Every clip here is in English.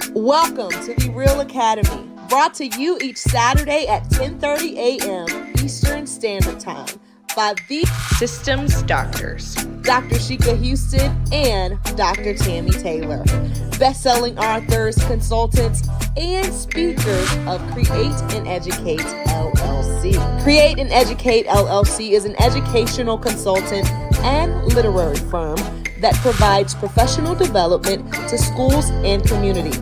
Welcome to the REALL Academy, brought to you each Saturday at 10:30 a.m. Eastern Standard Time by the Systems Doctors, Dr. Sheka Houston and Dr. Tammy Taylor, best-selling authors, consultants, and speakers of Create and Educate LLC. Create and Educate LLC is an educational consultant and literary firm that provides professional development to schools and community.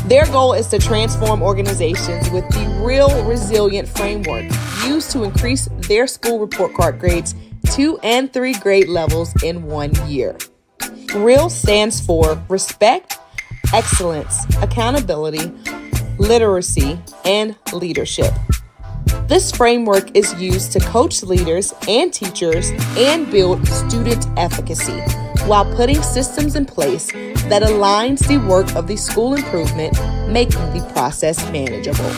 Their goal is to transform organizations with the REALL Resilient framework used to increase their school report card grades 2 and 3 grade levels in 1 year. REALL stands for Respect, Excellence, Accountability, Literacy, and Leadership. This framework is used to coach leaders and teachers and build student efficacy while putting systems in place that aligns the work of the school improvement, making the process manageable.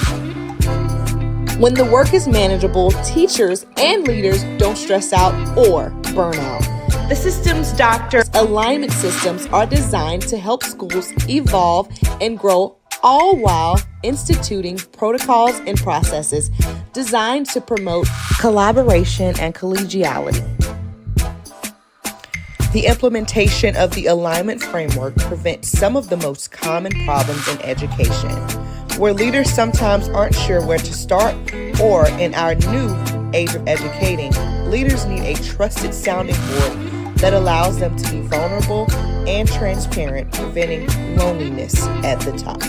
When the work is manageable, teachers and leaders don't stress out or burn out. the Systems Doctors. Alignment systems are designed to help schools evolve and grow, all while instituting protocols and processes designed to promote collaboration and collegiality. The implementation of the alignment framework prevents some of the most common problems in education, where leaders sometimes aren't sure where to start, or in our new age of educating, leaders need a trusted sounding board that allows them to be vulnerable and transparent, preventing loneliness at the top.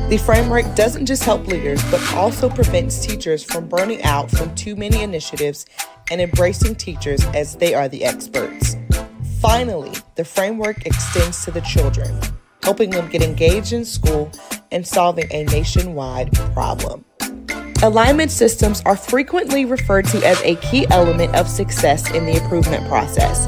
The framework doesn't just help leaders, but also prevents teachers from burning out from too many initiatives and embracing teachers as they are the experts. Finally, the framework extends to the children, helping them get engaged in school and solving a nationwide problem. Alignment systems are frequently referred to as a key element of success in the improvement process.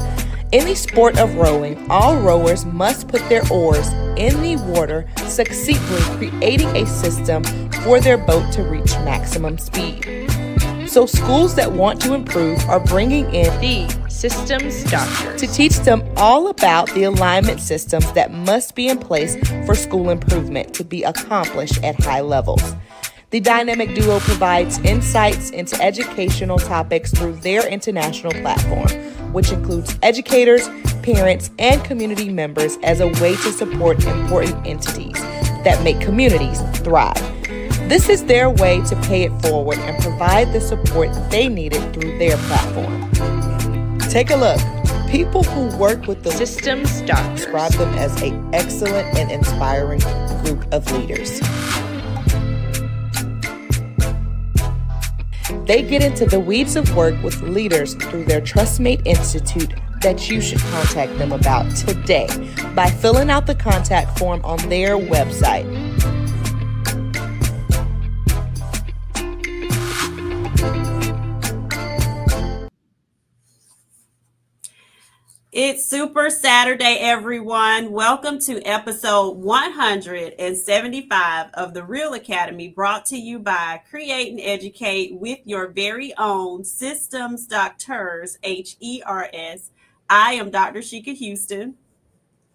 In the sport of rowing, all rowers must put their oars in the water, succinctly creating a system for their boat to reach maximum speed. So schools that want to improve are bringing in The Systems Doctors to teach them all about the alignment systems that must be in place for school improvement to be accomplished at high levels. The dynamic duo provides insights into educational topics through their international platform, which includes educators, parents, and community members as a way to support important entities that make communities thrive. This is their way to pay it forward and provide the support they needed through their platform. Take a look. People who work with the Systems Doctors describe them as an excellent and inspiring group of leaders. They get into the weeds of work with leaders through their Trustmate Institute that you should contact them about today by filling out the contact form on their website. It's Super Saturday, everyone. Welcome to episode 175 of the REALL Academy, brought to you by Create and Educate with your very own Systems DoctHers, HERS. I am Dr. Sheka Houston.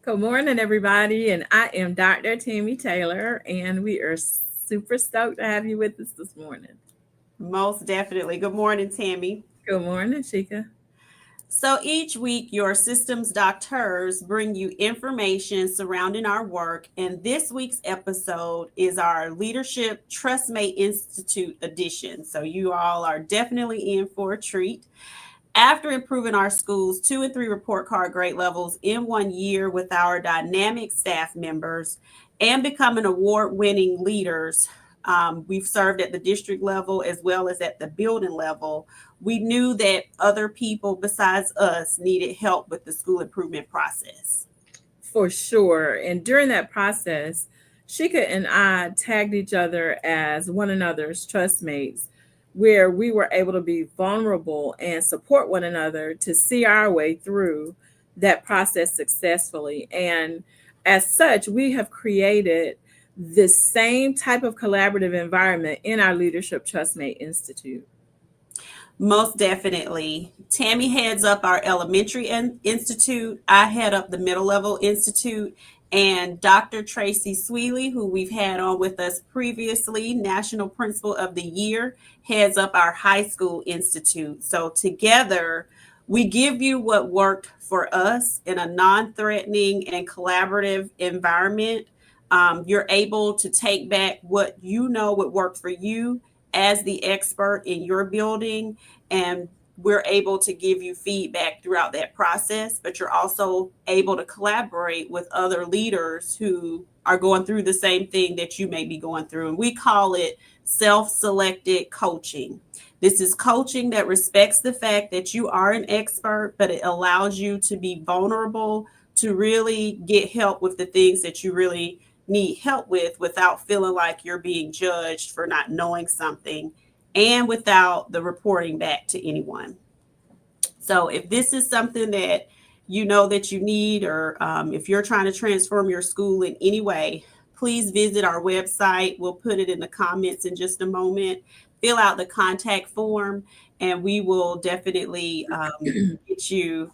Good morning, everybody, and I am Dr. Tammy Taylor, and we are super stoked to have you with us this morning. Most definitely. Good morning, Tammy. Good morning, Sheka. So each week, your Systems DoctHers bring you information surrounding our work, and this week's episode is our Leadership Trustmate Institute edition. So you all are definitely in for a treat. After improving our schools' 2 and 3 report card grade levels in 1 year with our dynamic staff members and becoming award-winning leaders, we've served at the district level as well as at the building level. We knew that other people besides us needed help with the school improvement process. For sure. And during that process, Sheka and I tagged each other as one another's trustmates, where we were able to be vulnerable and support one another to see our way through that process successfully. And as such, we have created the same type of collaborative environment in our Leadership Trustmate Institute. Most definitely. Tammy heads up our elementary institute. I head up the middle level institute. And Dr. Tracy Sweely, who we've had on with us previously, National Principal of the Year, heads up our high school institute. So together, we give you what worked for us in a non-threatening and collaborative environment. You're able to take back what you know would work for you as the expert in your building, and we're able to give you feedback throughout that process, but you're also able to collaborate with other leaders who are going through the same thing that you may be going through. And we call it self-selected coaching. This is coaching that respects the fact that you are an expert, but it allows you to be vulnerable, to really get help with the things that you really need help with without feeling like you're being judged for not knowing something, and without the reporting back to anyone. So if this is something that you know that you need, or if you're trying to transform your school in any way, please visit our website. We'll put it in the comments in just a moment. Fill out the contact form, and we will definitely get you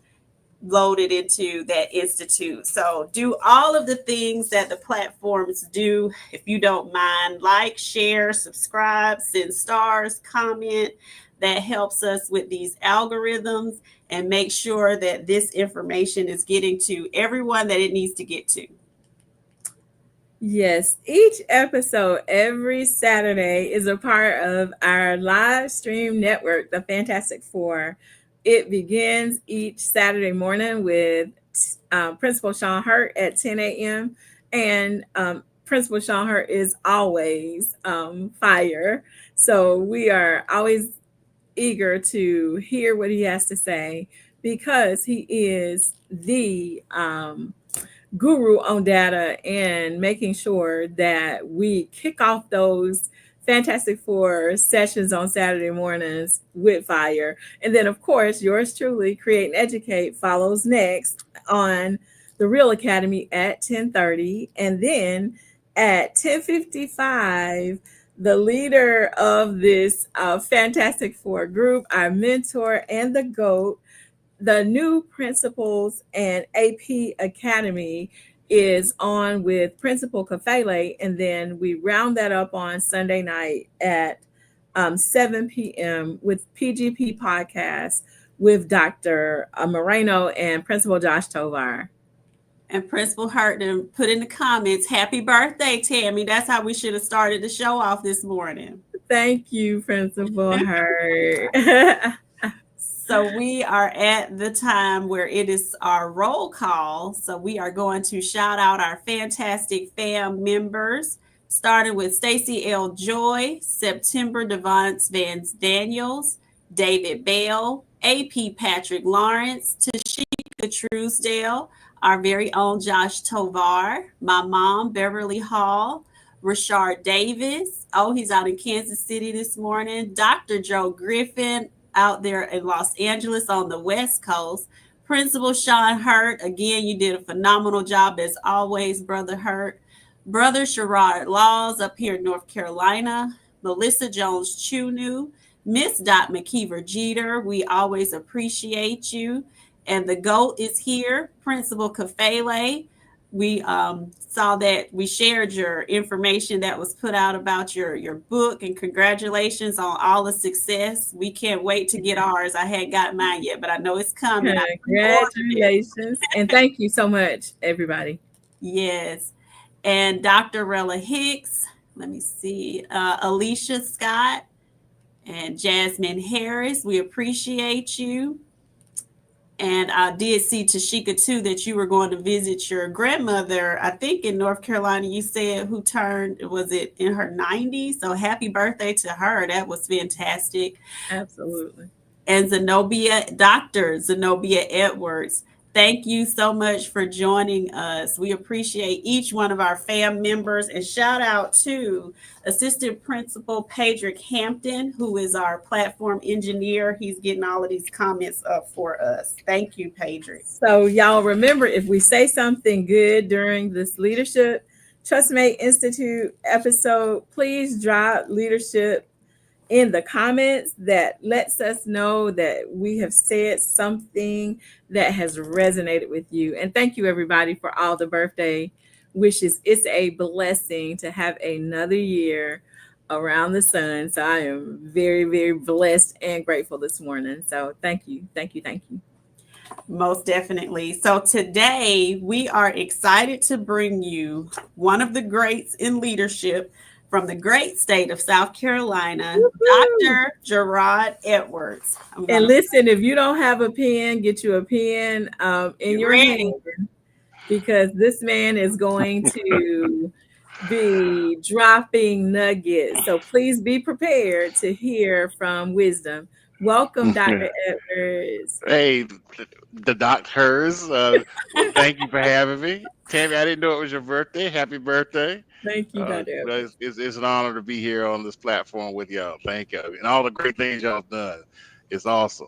loaded into that institute. So do all of the things that the platforms do. If you don't mind, like, share, subscribe, send stars, comment. That helps us with these algorithms and make sure that this information is getting to everyone that it needs to get to. Yes, each episode every Saturday is a part of our live stream network, the Fantastic Four. It begins each Saturday morning with Principal Sean Hurt at 10 a.m. And Principal Sean Hurt is always fire. So we are always eager to hear what he has to say, because he is the guru on data and making sure that we kick off those Fantastic Four sessions on Saturday mornings with fire. And then, of course, yours truly, Create and Educate, follows next on the REALL Academy at 10:30. And then at 10:55, the leader of this Fantastic Four group, our mentor and the GOAT, the new Principals and AP Academy, is on with Principal Kafele, and then we round that up on Sunday night at 7 p.m. with PGP Podcast with Dr. Moreno and Principal Josh Tovar. And Principal Hurt put in the comments, happy birthday, Tammy. That's how we should have started the show off this morning. Thank you, Principal Hurt. So we are at the time where it is our roll call. So we are going to shout out our fantastic fam members, starting with Stacy L. Joy, September Devance Vance Daniels, David Bell, AP Patrick Lawrence, Tashika Truesdale, our very own Josh Tovar, my mom, Beverly Hall, Rashard Davis. Oh, he's out in Kansas City this morning. Dr. Joe Griffin, out there in Los Angeles on the West Coast. Principal Sean Hurt, again, you did a phenomenal job as always, Brother Hurt. Brother Gerard Laws up here in North Carolina. Melissa Jones Chunu, Miss Dot McKeever Jeter, we always appreciate you. And the GOAT is here, Principal Kafele. We saw that we shared your information that was put out about your book, and congratulations on all the success. We can't wait to get ours. I hadn't got mine yet, but I know it's coming. Congratulations. And thank you so much, everybody. Yes. And Dr. Rella Hicks, let me see, Alicia Scott and Jasmine Harris, we appreciate you. And I did see, Tashika, too, that you were going to visit your grandmother, I think in North Carolina, you said, who turned, was it in her 90s? So happy birthday to her. That was fantastic. Absolutely. And Dr. Zenobia Edwards, thank you so much for joining us. We appreciate each one of our fam members, and shout out to Assistant Principal Pedrick Hampton, who is our platform engineer. He's getting all of these comments up for us. Thank you, Pedrick. So y'all remember, if we say something good during this Leadership Trustmate Institute episode, please drop leadership in the comments that lets us know that we have said something that has resonated with you. And thank you, everybody, for all the birthday wishes. It's a blessing to have another year around the sun. So I am very, very blessed and grateful this morning. So thank you. Thank you. Thank you. Most definitely. So today we are excited to bring you one of the greats in leadership from the great state of South Carolina, Dr. Gerard Edwards. And listen, if you don't have a pen, get you a pen in your hand, because this man is going to be dropping nuggets. So please be prepared to hear from wisdom. Welcome, Dr. Edwards. Hey, the DoctHers. Thank you for having me. Tammy, I didn't know it was your birthday. Happy birthday. Thank you, Dr. Edwards. It's an honor to be here on this platform with y'all. Thank you. And all the great things y'all have done. It's awesome.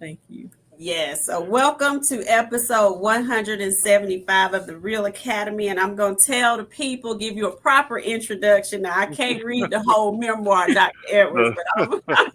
Thank you. Yes. So welcome to episode 175 of the REALL Academy. And I'm going to tell the people, give you a proper introduction. Now, I can't read the whole memoir, Dr. Edwards, but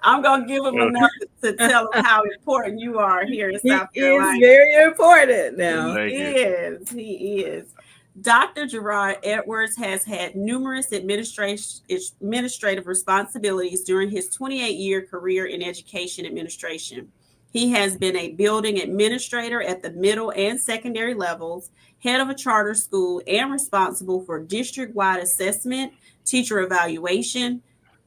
I'm going to give him enough to tell him how important you are here in South Carolina. He is very important now. He is. Dr. Gerard Edwards has had numerous administrative responsibilities during his 28-year career in education administration. He has been a building administrator at the middle and secondary levels, head of a charter school, and responsible for district-wide assessment, teacher evaluation,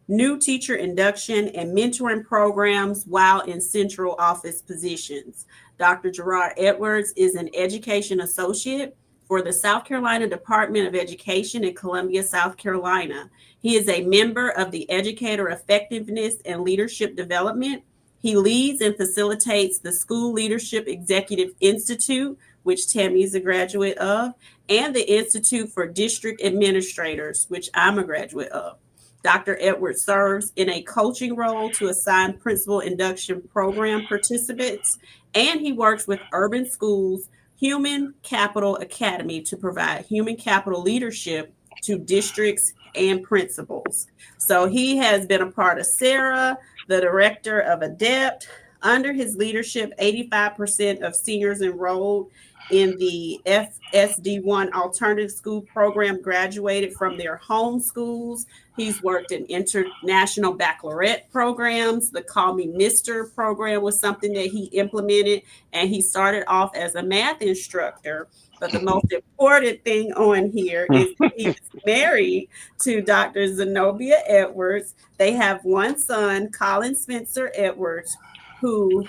new teacher induction, and mentoring programs while in central office positions. Dr. Gerard Edwards is an education associate for the South Carolina Department of Education in Columbia, South Carolina. He is a member of the Educator Effectiveness and Leadership Development. He leads and facilitates the School Leadership Executive Institute, which Tammy is a graduate of, and the Institute for District Administrators, which I'm a graduate of. Dr. Edwards serves in a coaching role to assign principal induction program participants, and he works with Urban Schools Human Capital Academy to provide human capital leadership to districts and principals. So he has been a part of Sarah, the director of ADEPT. Under his leadership, 85% of seniors enrolled in the FSD1 alternative school program graduated from their home schools. He's worked in international baccalaureate programs. The Call Me Mr. program was something that he implemented, and he started off as a math instructor. But the most important thing on here is he's married to Dr. Zenobia Edwards. They have one son, Colin Spencer Edwards, who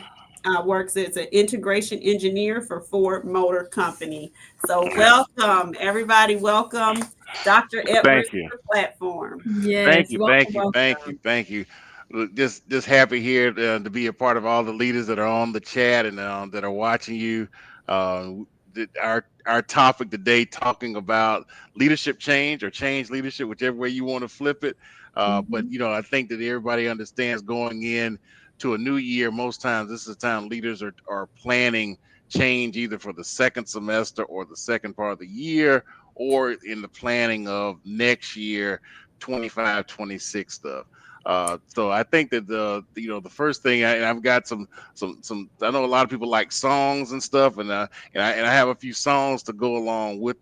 works as an integration engineer for Ford Motor Company. So welcome, everybody. Welcome, Dr. Edwards, to the platform. Yes, Thank you. Just happy here to be a part of all the leaders that are on the chat and that are watching you. Our topic today, talking about leadership change or change leadership, whichever way you want to flip it. But I think that everybody understands going in to a new year, most times this is the time leaders are planning change either for the second semester or the second part of the year, or in the planning of next year, 25, 26 stuff. So I think that the first thing, I've got some. I know a lot of people like songs and stuff, and I have a few songs to go along with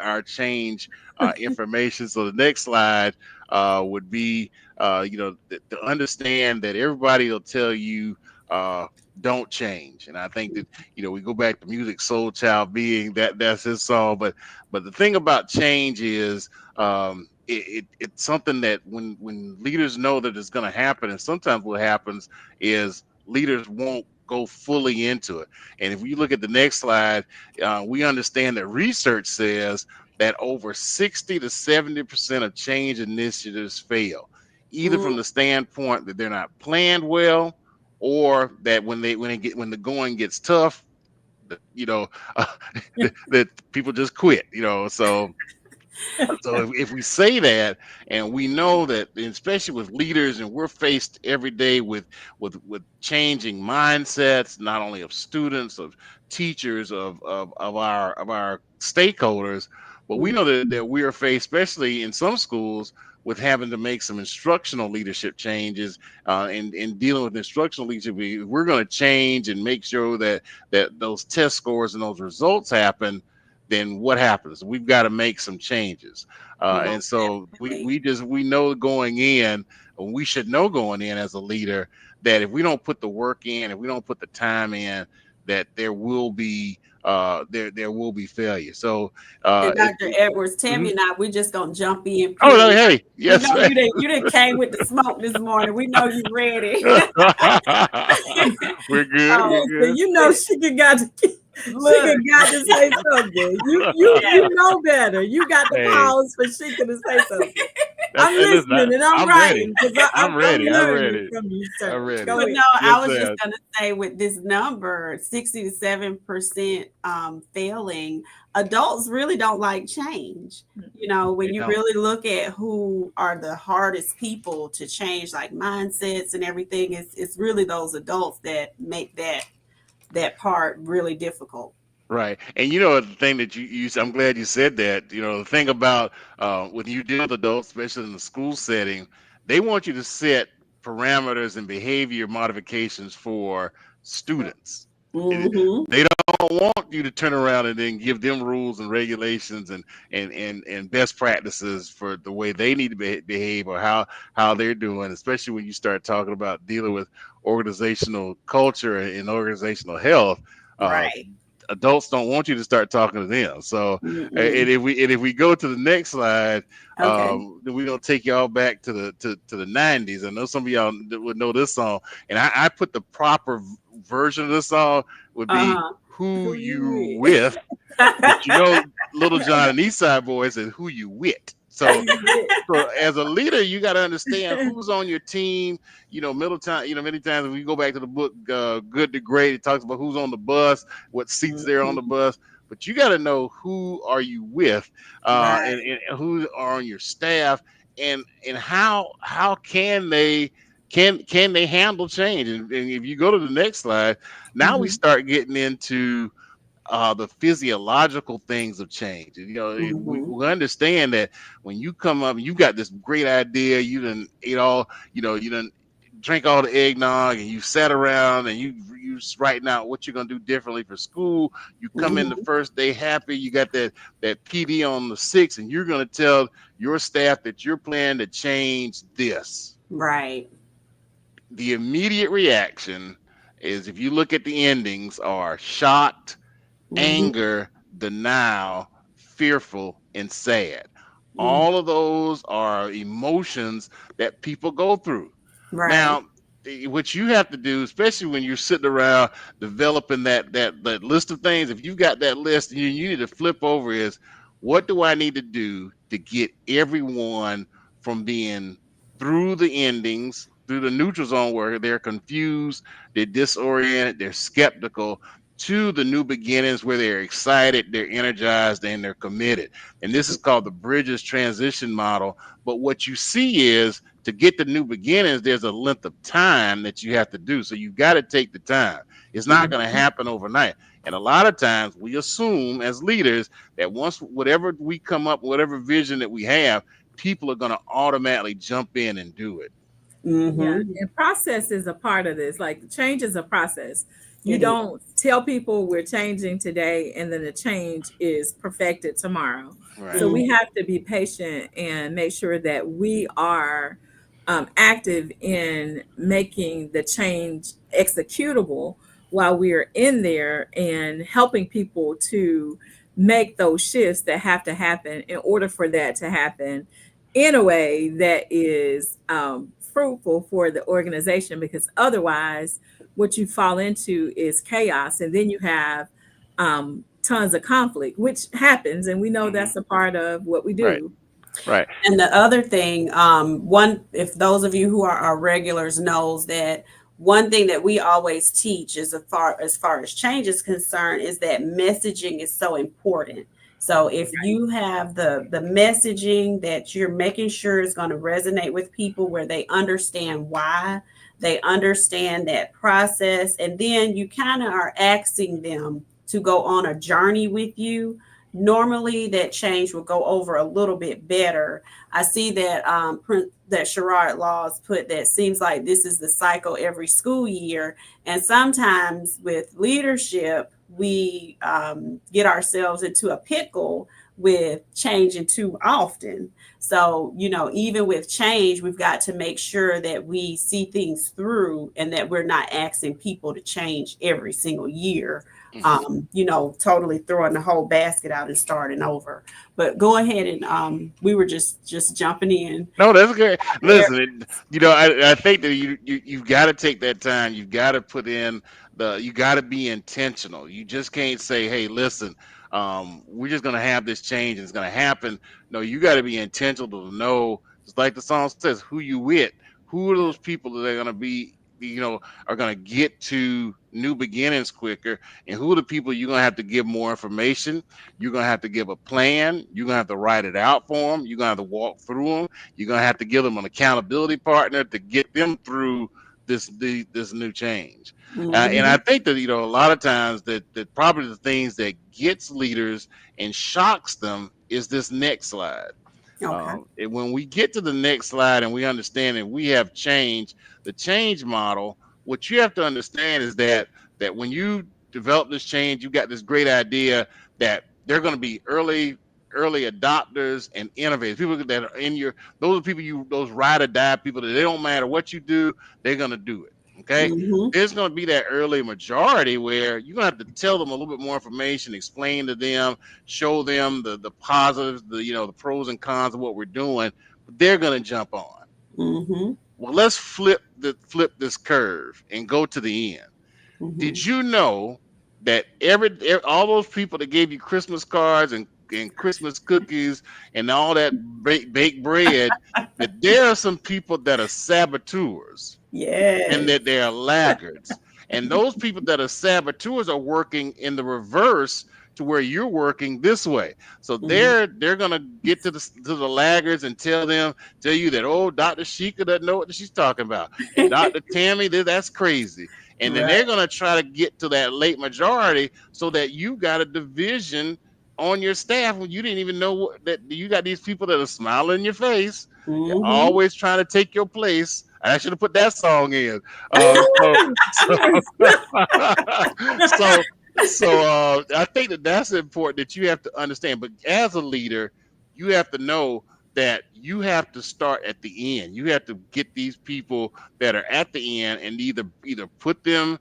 our change information. So the next slide would be to understand that everybody will tell you don't change. And I think that we go back to Music Soul Child being that's his song, but the thing about change is it's something that when leaders know that it's going to happen, and sometimes what happens is leaders won't go fully into it. And if you look at the next slide, we understand that research says that over 60 to 70% of change initiatives fail, either from the standpoint that they're not planned well, or that when the going gets tough, that people just quit. So if we say that, and we know that, especially with leaders, and we're faced every day with changing mindsets, not only of students, of teachers, of our stakeholders, but we know that we are faced, especially in some schools, with having to make some instructional leadership changes, in dealing with instructional leadership. We're going to change and make sure that those test scores and those results happen. Then what happens? We've got to make some changes, and so we know going in, we should know going in as a leader that if we don't put the work in, if we don't put the time in, that there will be failure. So and Dr. Edwards, Tammy and I, we just gonna jump in. Oh no, hey, yes, we know you didn't came with the smoke this morning. We know you ready. We're good. We're good. You know she got to say something. You know better. You got the pause for Sheka to say something. I'm listening and I'm writing because I'm ready. I'm ready. From you, sir. I'm ready. But no, I was just gonna say with this number, 67% failing, adults really don't like change. You know, when you really look at who are the hardest people to change, like mindsets and everything, it's really those adults that make that part really difficult. Right. And you know, the thing that you I'm glad you said that. You know, the thing about when you deal with adults, especially in the school setting, they want you to set parameters and behavior modifications for students. Mm-hmm. They don't want you to turn around and then give them rules and regulations and best practices for the way they need to behave or how they're doing, especially when you start talking about dealing with organizational culture and organizational health. Right. Adults don't want you to start talking to them. So, and if we go to the next slide, then we're gonna take y'all back to the 90s. I know some of y'all would know this song, and I put the proper version of this song would be "Who You With," but you know, Little John and Eastside Boys said "Who You With." So as a leader, you got to understand who's on your team. You know, many times when we go back to the book, Good to Great, it talks about who's on the bus, what seats they're on the bus. But you got to know who are you with, and who are on your staff, and how can they handle change. And if you go to the next slide, now we start getting into the physiological things of change. You know, we understand that when you come up and you got this great idea, you done ate all, you done drink all the eggnog, and you sat around and you writing out what you're gonna do differently for school. You come in the first day happy, you got that PD on the 6th, and you're gonna tell your staff that you're planning to change this. Right. The immediate reaction is, if you look at the endings, are shocked, anger, denial, fearful, and sad. All of those are emotions that people go through. Right. Now, what you have to do, especially when you're sitting around developing that list of things, if you've got that list, you need to flip over is, what do I need to do to get everyone from being through the endings, through the neutral zone where they're confused, they're disoriented, they're skeptical, to the new beginnings where they're excited, they're energized, and they're committed. And this is called the Bridges transition model. But what you see is, to get the new beginnings, there's a length of time that you have to do. So you've got to take the time. It's not going to happen overnight. And a lot of times we assume as leaders that once whatever we come up, whatever vision that we have, people are going to automatically jump in and do it. Yeah, and process is a part of this. Like, change is a process. You don't tell people we're changing today and then the change is perfected tomorrow. Right. So we have to be patient and make sure that we are active in making the change executable while we are in there and helping people to make those shifts that have to happen in order for that to happen in a way that is fruitful for the organization, because otherwise what you fall into is chaos, and then you have tons of conflict, which happens, and we know that's a part of what we do. Right. And the other thing, if those of you who are our regulars knows that one thing that we always teach is as far as change is concerned, is that messaging is so important. So if you have the messaging that you're making sure is going to resonate with people, where they understand why, they understand that process, and then you kind of are asking them to go on a journey with you, normally that change will go over a little bit better. I see that that Gerard Laws put that seems like this is the cycle every school year. And sometimes with leadership, we get ourselves into a pickle with changing too often. So, even with change, we've got to make sure that we see things through and that we're not asking people to change every single year. Totally throwing the whole basket out and starting over. But go ahead and we were just jumping in. No, that's good. Listen, I think that you've got to take that time. You've got to put in you got to be intentional. You just can't say, hey, listen, we're just going to have this change and it's going to happen. No, you got to be intentional to know, just like the song says, who you with, who are those people that are going to be, are going to get to new beginnings quicker, and who are the people you're going to have to give more information. You're going to have to give a plan. You're going to have to write it out for them. You're going to have to walk through them. You're going to have to give them an accountability partner to get them through this new change. And I think that, a lot of times that probably the things that gets leaders and shocks them is this next slide. Okay. When we get to the next slide and we understand that we have changed, the change model, what you have to understand is that when you develop this change, you got this great idea that they're going to be early adopters and innovators. People that are those are people those ride or die people that they don't matter what you do, they're going to do it. Okay. There's going to be that early majority where you're going to have to tell them a little bit more information, explain to them, show them the positives, the pros and cons of what we're doing, but they're going to jump on. Well, let's flip this curve and go to the end. Did you know that all those people that gave you Christmas cards and Christmas cookies and all that baked bread, that there are some people that are saboteurs? Yeah. And that they are laggards. And those people that are saboteurs are working in the reverse to where you're working this way. So they're gonna get to the laggards and tell you that, oh, Dr. Sheka doesn't know what she's talking about. And Dr. Tammy, that's crazy. And then they're gonna try to get to that late majority so that you got a division on your staff when you didn't even know that you got these people that are smiling in your face, always trying to take your place. I should have put that song in. So I think that's important that you have to understand. But as a leader, you have to know that you have to start at the end. You have to get these people that are at the end and either put them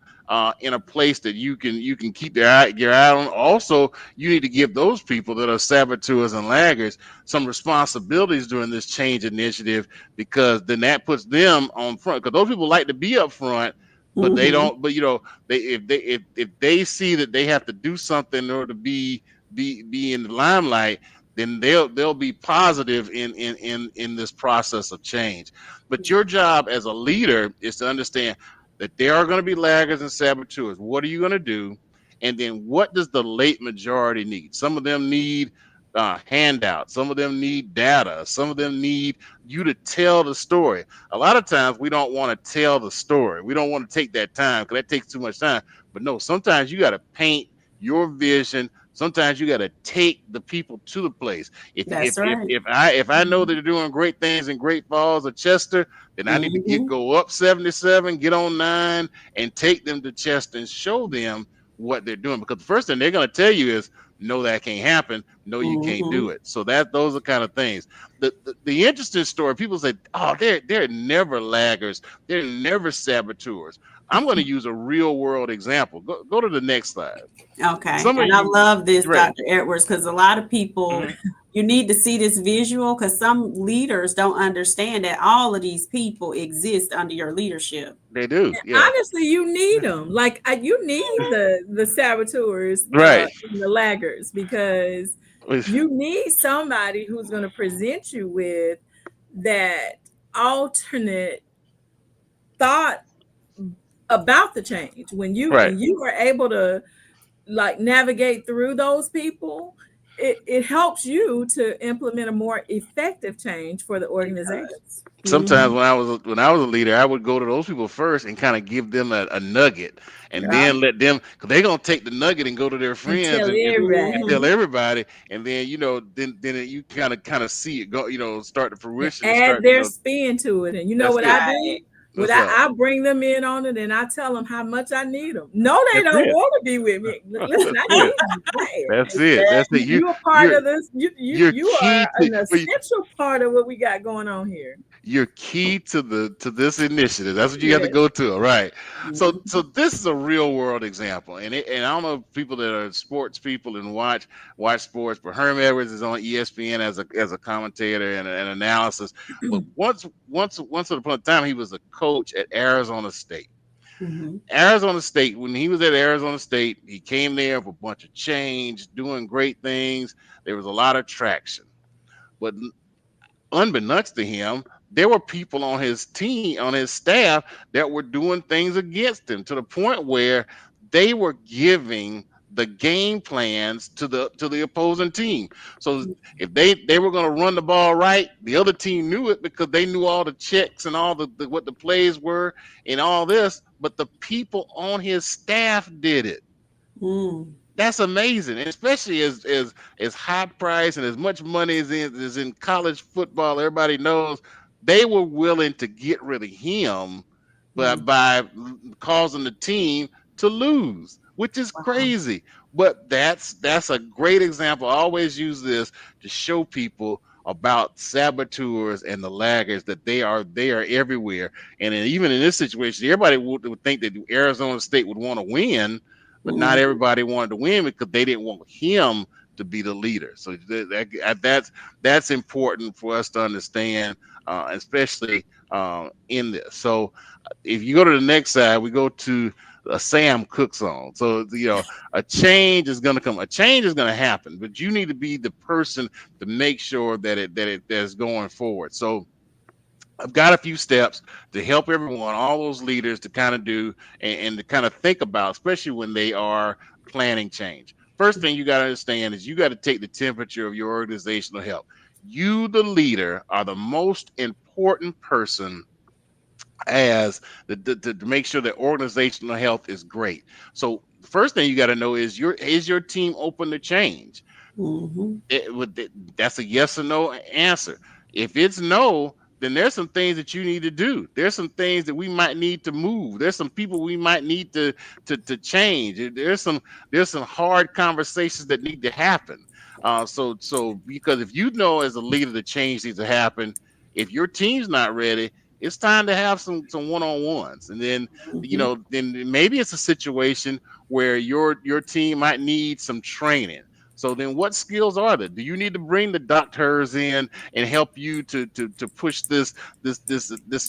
in a place that you can keep your eye on. Also, you need to give those people that are saboteurs and laggards some responsibilities during this change initiative, because then that puts them on front. Because those people like to be up front, but they don't. But if they see that they have to do something in order to be in the limelight, then they'll be positive in this process of change. But your job as a leader is to understand that there are going to be laggards and saboteurs. What are you going to do? And then what does the late majority need? Some of them need handouts. Some of them need data. Some of them need you to tell the story. A lot of times we don't want to tell the story. We don't want to take that time because that takes too much time. But no, sometimes you got to paint your vision. Sometimes you got to take the people to the place. If I know that they're doing great things in Great Falls or Chester, then I need to go up 77, get on 9, and take them to Chester and show them what they're doing. Because the first thing they're going to tell you is, no, that can't happen. No, you can't do it. So those are kind of things. The interesting story, people say, oh, they're never laggards. They're never saboteurs. I'm going to use a real world example. Go to the next slide. Okay. I love this, Dr. Edwards, because a lot of people, you need to see this visual, because some leaders don't understand that all of these people exist under your leadership. They do. Yeah. Honestly, you need them. Like you need the saboteurs, right? And the laggards, because you need somebody who's going to present you with that alternate thought about the change. When you are able to navigate through those people, it helps you to implement a more effective change for the organization. Sometimes when I was a leader, I would go to those people first and kind of give them a nugget, and Yeah. then let them, because they're gonna take the nugget and go to their And friends tell and everybody. tell everybody, and then then you kind of see it go, start to And fruition and add start, their spin to it. And you know that's what it. I do? Right. What What's up? I bring them in on it, and I tell them how much I need them. No, they That's don't it. want to be with me. Listen, That's I it. need you bad. That's it. That's it. You are part You're of this. you're You key are to an essential part of what we got going on here. you're key to this initiative. That's what you have to Yes. go to, right? So Mhm. this is a real world example, and I don't know if people that are sports people and watch sports, but Herm Edwards is on ESPN as a commentator and an analysis. But once upon a time, he was a coach at Arizona State. Mhm. Arizona State, when he was at Arizona State, he came there with a bunch of change, doing great things. There was a lot of traction, but unbeknownst to him, there were people on his team, on his staff, that were doing things against him to the point where they were giving the game plans to the opposing team. So if they were going to run the ball right, the other team knew it because they knew all the checks and all the what the plays were and all this, but the people on his staff did it. Mm. That's amazing, and especially as high price and as much money as in college football. Everybody knows they were willing to get rid of him, but Mm. by causing the team to lose, which is Wow. crazy. But that's a great example. I always use this to show people about saboteurs and the laggards, that they are everywhere. And even in this situation, everybody would think that Arizona State would want to win, but not Mhm. everybody wanted to win because they didn't want him to be the leader. So that's important for us to understand, especially in this. So if you go to the next side, we go to a Sam Cooke song. So a change is going to come. A change is going to happen, but you need to be the person to make sure that's going forward. So I've got a few steps to help everyone, all those leaders, to kind of do and to kind of think about, especially when they are planning change. First thing you got to understand is you got to take the temperature of your organizational health. You, the leader, are the most important person as to make sure that organizational health is great. So the first thing you got to know is your team open to change? Mhm. That's a yes or no answer. If it's no, then there's some things that you need to do. There's some things that we might need to move. There's some people we might need to change. There's some hard conversations that need to happen. So because if you know as a leader the change needs to happen, if your team's not ready, it's time to have some one-on-ones. And then Mhm. then maybe it's a situation where your team might need some training. So then what skills are there? Do you need to bring the doctors in and help you to push this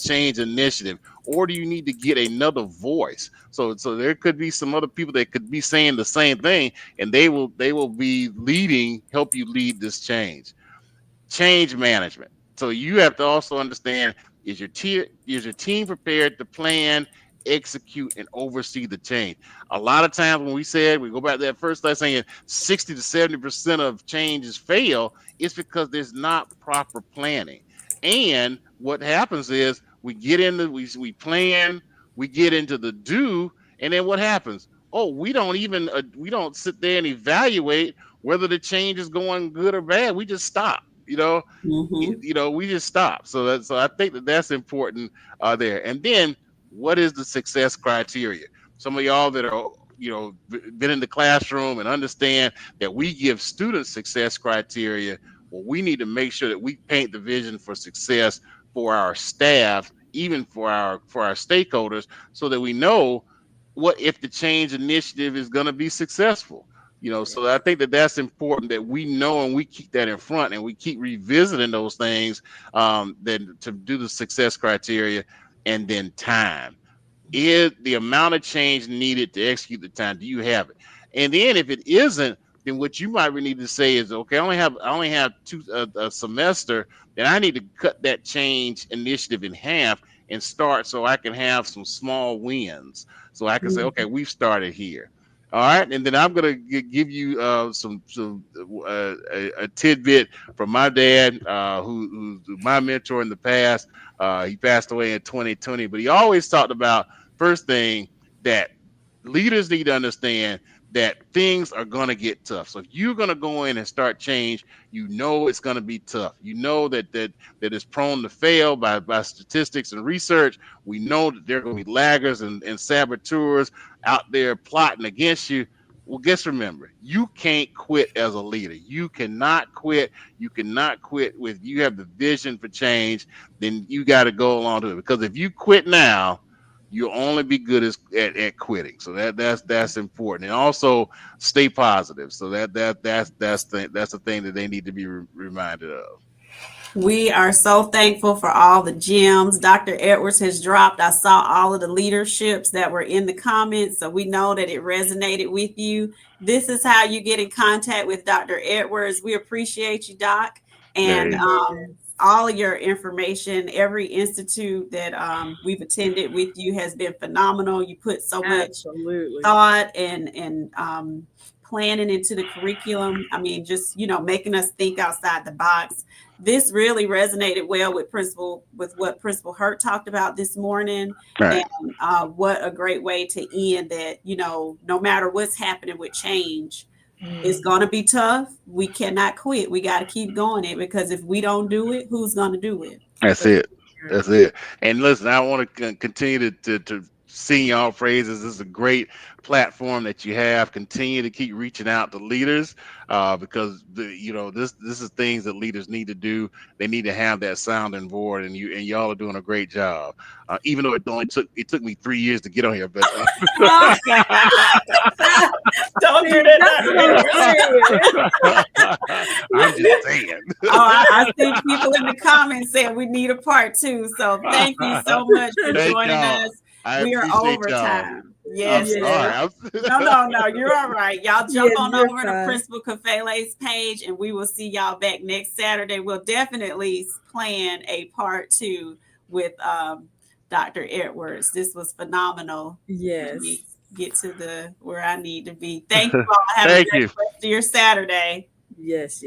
change initiative? Or do you need to get another voice? So there could be some other people that could be saying the same thing, and they will be help you lead this change management. So you have to also understand, is your team prepared to plan, execute, and oversee the change? A lot of times when we go back to that first slide saying 60 to 70% of changes fail, it's because there's not proper planning. And what happens is we plan, we get into the do, and then what happens? Oh, we don't sit there and evaluate whether the change is going good or bad. We just stop. Mhm. We just stop. So I think that's important there. And then what is the success criteria? Some of y'all that are been in the classroom and understand that we give students success criteria. Well, we need to make sure that we paint the vision for success for our staff, even for our stakeholders, so that we know what if the change initiative is going to be successful. So I think that that's important, that we know and we keep that in front and we keep revisiting those things, then to do the success criteria. And then time is the amount of change needed to execute the time. Do you have it? And then if it isn't, then what you might really need to say is, okay, I only have a semester, then I need to cut that change initiative in half and start so I can have some small wins. So I can say, okay, Mhm. we've started here. All right, and then I'm gonna give you a tidbit from my dad, who's my mentor in the past. He passed away in 2020, but he always talked about first thing that leaders need to understand that things are going to get tough. So if you're going to go in and start change, you know it's going to be tough. You know that it's prone to fail by statistics and research. We know that there are going to be laggards and saboteurs out there plotting against you. Well, remember, you can't quit as a leader. You cannot quit. You cannot quit you have the vision for change. Then you got to go along to it, because if you quit now, you'll only be good at quitting. So that's important. And also stay positive. So that's the thing that they need to be reminded of. We are so thankful for all the gems Dr. Edwards has dropped. I saw all of the leaderships that were in the comments, so we know that it resonated with you. This is how you get in contact with Dr. Edwards. We appreciate you, Doc. And all of your information, every institute that we've attended with you has been phenomenal. You put so much thought and planning into the curriculum. I mean, just, making us think outside the box. This really resonated well with what Principal Hurt talked about this morning. Right. And what a great way to end that, no matter what's happening with change, it's going to be tough. We cannot quit. We got to keep going it, because if we don't do it, who's going to do it? That's it. That's it. And listen, I want to continue to sing y'all praises. This is a great platform that you have. Continue to keep reaching out to leaders, because this is things that leaders need to do. They need to have that sounding board, and y'all are doing a great job. Even though it took me 3 years to get on here, but don't do that. I'm just saying. I think people in the comments said we need a part 2. So thank you so much for joining us. We are overtime. Yes. No. You're all right. Y'all jump on over to Principal Kafele's page, and we will see y'all back next Saturday. We'll definitely plan a part 2 with Dr. Edwards. This was phenomenal. Yes. Get to where I need to be. Thank you all. Have a great rest of your Saturday. Yes.